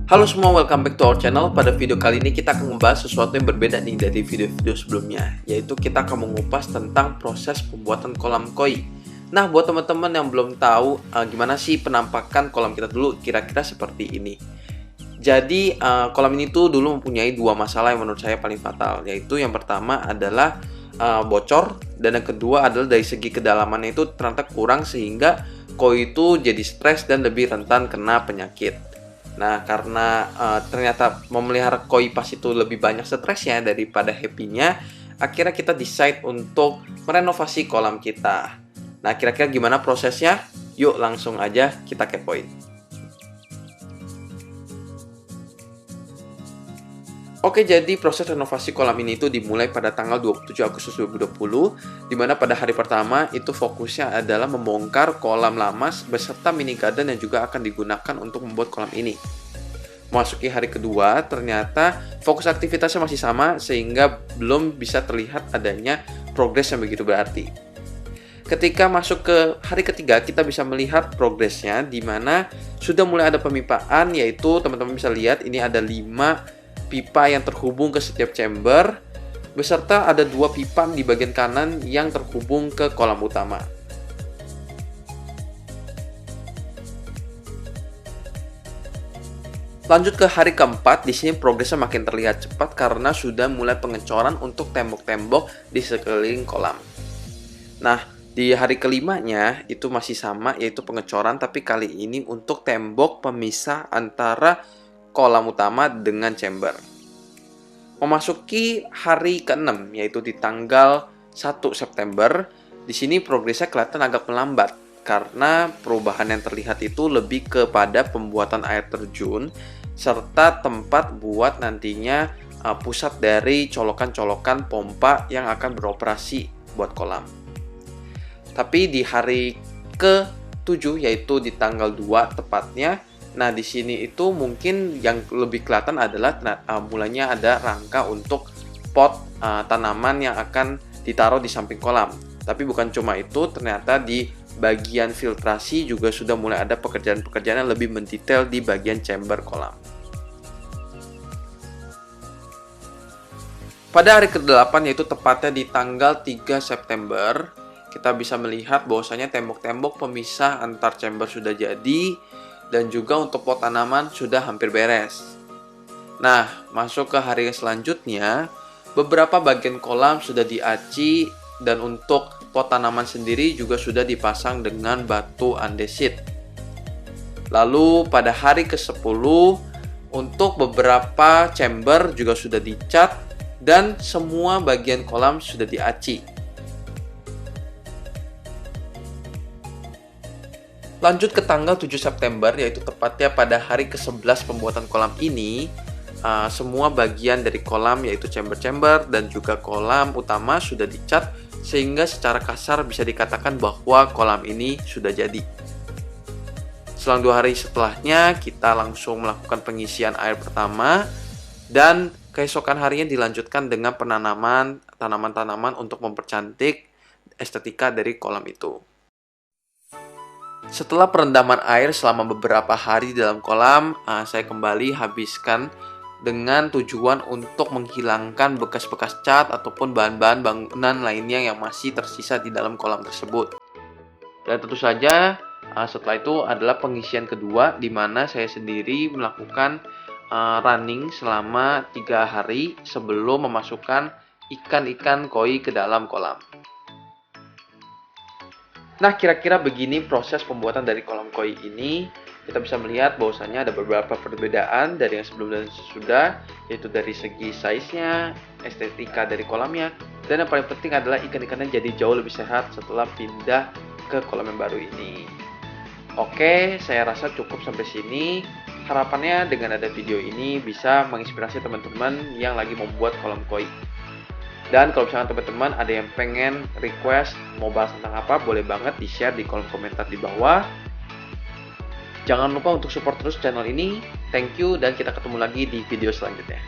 Halo semua, welcome back to our channel. Pada video kali ini kita akan membahas sesuatu yang berbeda nih dari video-video sebelumnya, yaitu kita akan mengupas tentang proses pembuatan kolam koi. Nah, buat teman-teman yang belum tahu gimana sih penampakan kolam kita dulu, kira-kira seperti ini. Jadi, kolam ini tuh dulu mempunyai dua masalah yang menurut saya paling fatal, yaitu yang pertama adalah bocor, dan yang kedua adalah dari segi kedalamannya itu ternyata kurang sehingga koi itu jadi stres dan lebih rentan kena penyakit. Nah, karena ternyata memelihara koi pas itu lebih banyak stresnya daripada happy-nya, akhirnya kita decide untuk merenovasi kolam kita. Nah, kira-kira gimana prosesnya? Yuk langsung aja kita kepoin. Oke, jadi proses renovasi kolam ini itu dimulai pada tanggal 27 Agustus 2020, di mana pada hari pertama itu fokusnya adalah membongkar kolam lama beserta mini garden yang juga akan digunakan untuk membuat kolam ini. Memasuki hari kedua, ternyata fokus aktivitasnya masih sama sehingga belum bisa terlihat adanya progres yang begitu berarti. Ketika masuk ke hari ketiga, kita bisa melihat progresnya di mana sudah mulai ada pemipaan, yaitu teman-teman bisa lihat ini ada 5 pipa yang terhubung ke setiap chamber, beserta ada 2 pipa di bagian kanan yang terhubung ke kolam utama. Lanjut ke hari keempat, di sini progresnya makin terlihat cepat karena sudah mulai pengecoran untuk tembok-tembok di sekeliling kolam. Nah, di hari kelimanya itu masih sama, yaitu pengecoran, tapi kali ini untuk tembok pemisah antara kolam utama dengan chamber. Memasuki hari ke-6, yaitu di tanggal 1 September, di sini progresnya kelihatan agak melambat karena perubahan yang terlihat itu lebih kepada pembuatan air terjun serta tempat buat nantinya pusat dari colokan-colokan pompa yang akan beroperasi buat kolam. Tapi di hari ke-7, yaitu di tanggal 2 tepatnya, nah, di sini itu mungkin yang lebih kelihatan adalah mulanya ada rangka untuk pot tanaman yang akan ditaruh di samping kolam. Tapi bukan cuma itu, ternyata di bagian filtrasi juga sudah mulai ada pekerjaan-pekerjaan yang lebih mendetail di bagian chamber kolam. Pada hari ke-8, yaitu tepatnya di tanggal 3 September, kita bisa melihat bahwasanya tembok-tembok pemisah antar chamber sudah jadi, dan juga untuk pot tanaman sudah hampir beres. Nah, masuk ke hari selanjutnya, beberapa bagian kolam sudah diaci, dan untuk pot tanaman sendiri juga sudah dipasang dengan batu andesit. Lalu pada hari ke-10, untuk beberapa chamber juga sudah dicat, dan semua bagian kolam sudah diaci. Lanjut ke tanggal 7 September, yaitu tepatnya pada hari ke-11 pembuatan kolam ini, semua bagian dari kolam yaitu chamber-chamber dan juga kolam utama sudah dicat, sehingga secara kasar bisa dikatakan bahwa kolam ini sudah jadi. Selang 2 hari setelahnya, kita langsung melakukan pengisian air pertama, dan keesokan harinya dilanjutkan dengan penanaman tanaman-tanaman untuk mempercantik estetika dari kolam itu. Setelah perendaman air selama beberapa hari di dalam kolam, saya kembali habiskan dengan tujuan untuk menghilangkan bekas-bekas cat ataupun bahan-bahan bangunan lainnya yang masih tersisa di dalam kolam tersebut. Dan tentu saja setelah itu adalah pengisian kedua, di mana saya sendiri melakukan running selama 3 hari sebelum memasukkan ikan-ikan koi ke dalam kolam. Nah, kira-kira begini proses pembuatan dari kolam koi ini. Kita bisa melihat bahwasanya ada beberapa perbedaan dari yang sebelum dan sesudah, yaitu dari segi size-nya, estetika dari kolamnya, dan yang paling penting adalah ikan-ikannya jadi jauh lebih sehat setelah pindah ke kolam yang baru ini. Oke, saya rasa cukup sampai sini. Harapannya dengan ada video ini bisa menginspirasi teman-teman yang lagi membuat kolam koi. Dan kalau misalkan teman-teman ada yang pengen request mau bahas tentang apa, boleh banget di-share di kolom komentar di bawah. Jangan lupa untuk support terus channel ini. Thank you, dan kita ketemu lagi di video selanjutnya.